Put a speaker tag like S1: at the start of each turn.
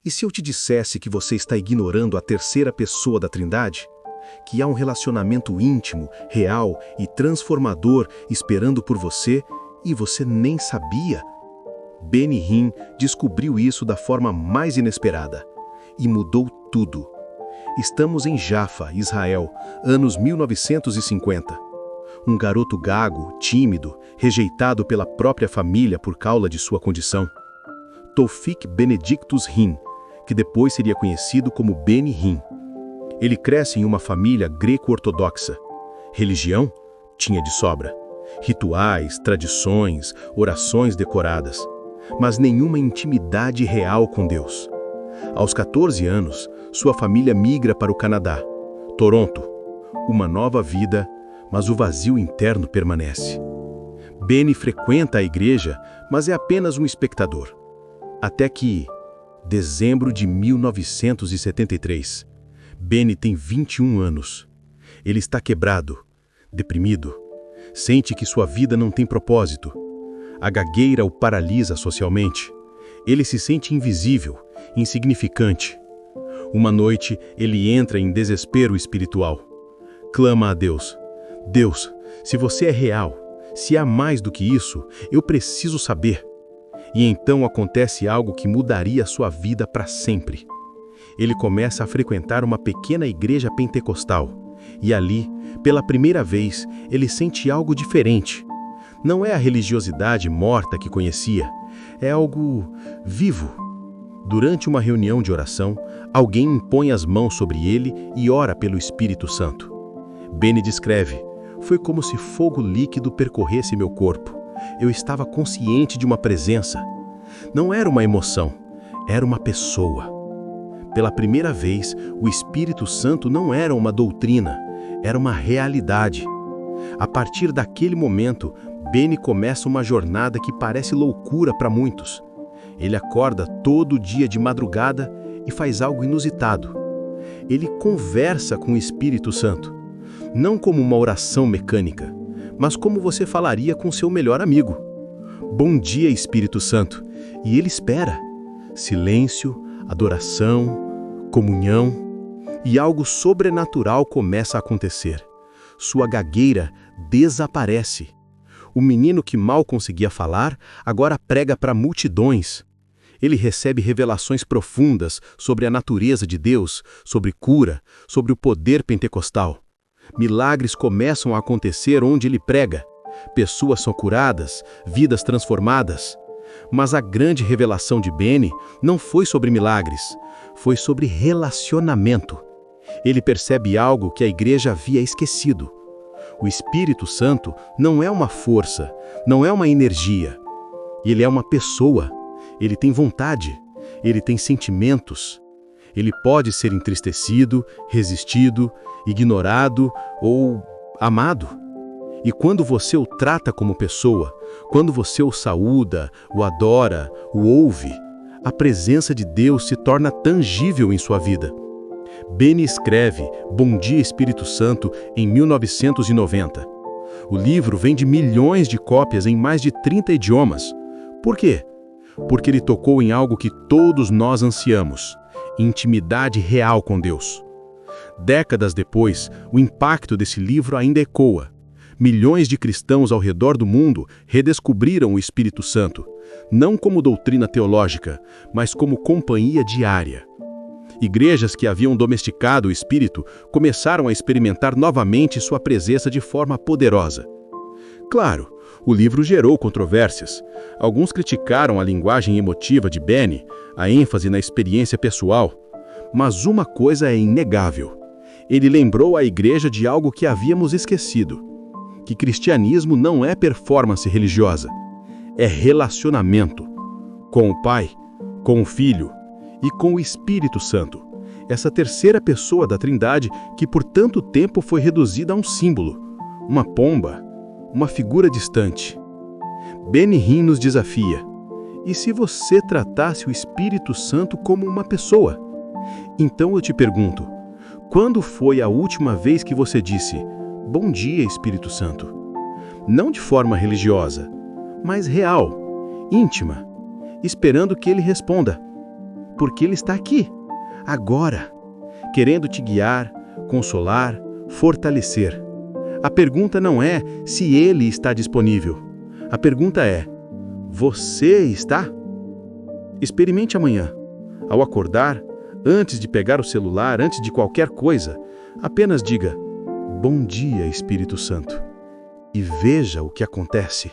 S1: E se eu te dissesse que você está ignorando a terceira pessoa da Trindade? Que há um relacionamento íntimo, real e transformador esperando por você e você nem sabia? Benny Hinn descobriu isso da forma mais inesperada e mudou tudo. Estamos em Jaffa, Israel, anos 1950. Um garoto gago, tímido, rejeitado pela própria família por causa de sua condição. Taufik Benedictus Hinn, que depois seria conhecido como Benny Hinn. Ele cresce em uma família greco-ortodoxa. Religião? Tinha de sobra. Rituais, tradições, orações decoradas. Mas nenhuma intimidade real com Deus. Aos 14 anos, sua família migra para o Canadá, Toronto. Uma nova vida, mas o vazio interno permanece. Benny frequenta a igreja, mas é apenas um espectador. Até que, dezembro de 1973, Benny tem 21 anos. Ele está quebrado, deprimido. Sente que sua vida não tem propósito. A gagueira o paralisa socialmente. Ele se sente invisível, insignificante. Uma noite, ele entra em desespero espiritual. Clama a Deus. Deus, se você é real, se há mais do que isso, eu preciso saber. E então acontece algo que mudaria sua vida para sempre. Ele começa a frequentar uma pequena igreja pentecostal. E ali, pela primeira vez, ele sente algo diferente. Não é a religiosidade morta que conhecia, é algo vivo. Durante uma reunião de oração, alguém impõe as mãos sobre ele e ora pelo Espírito Santo. Benny descreve: foi como se fogo líquido percorresse meu corpo. Eu estava consciente de uma presença. Não era uma emoção, era uma pessoa. Pela primeira vez, o Espírito Santo não era uma doutrina, era uma realidade. A partir daquele momento, Benny começa uma jornada que parece loucura para muitos. Ele acorda todo dia de madrugada e faz algo inusitado. Ele conversa com o Espírito Santo, não como uma oração mecânica, mas como você falaria com seu melhor amigo. Bom dia, Espírito Santo. E ele espera. Silêncio, adoração, comunhão, e algo sobrenatural começa a acontecer. Sua gagueira desaparece. O menino que mal conseguia falar, agora prega para multidões. Ele recebe revelações profundas sobre a natureza de Deus, sobre cura, sobre o poder pentecostal. Milagres começam a acontecer onde ele prega. Pessoas são curadas, vidas transformadas. Mas a grande revelação de Benny não foi sobre milagres, foi sobre relacionamento. Ele percebe algo que a igreja havia esquecido. O Espírito Santo não é uma força, não é uma energia. Ele é uma pessoa. Ele tem vontade, ele tem sentimentos. Ele pode ser entristecido, resistido, ignorado ou amado. E quando você o trata como pessoa, quando você o saúda, o adora, o ouve, a presença de Deus se torna tangível em sua vida. Benny escreve Bom Dia Espírito Santo em 1990. O livro vende milhões de cópias em mais de 30 idiomas. Por quê? Porque ele tocou em algo que todos nós ansiamos: intimidade real com Deus. Décadas depois, o impacto desse livro ainda ecoa. Milhões de cristãos ao redor do mundo redescobriram o Espírito Santo, não como doutrina teológica, mas como companhia diária. Igrejas que haviam domesticado o Espírito começaram a experimentar novamente sua presença de forma poderosa. Claro, o livro gerou controvérsias. Alguns criticaram a linguagem emotiva de Benny, a ênfase na experiência pessoal. Mas uma coisa é inegável. Ele lembrou a igreja de algo que havíamos esquecido: que cristianismo não é performance religiosa, é relacionamento com o Pai, com o Filho e com o Espírito Santo, essa terceira pessoa da Trindade que por tanto tempo foi reduzida a um símbolo, uma pomba, uma figura distante. Benny Hinn nos desafia: e se você tratasse o Espírito Santo como uma pessoa? Então eu te pergunto, quando foi a última vez que você disse Bom dia, Espírito Santo? Não de forma religiosa, mas real, íntima, esperando que ele responda. porque Ele está aqui, agora, querendo te guiar, consolar, fortalecer. A pergunta não é se Ele está disponível. A pergunta é: você está? Experimente amanhã. Ao acordar, antes de pegar o celular, antes de qualquer coisa, apenas diga: Bom dia, Espírito Santo. E veja o que acontece.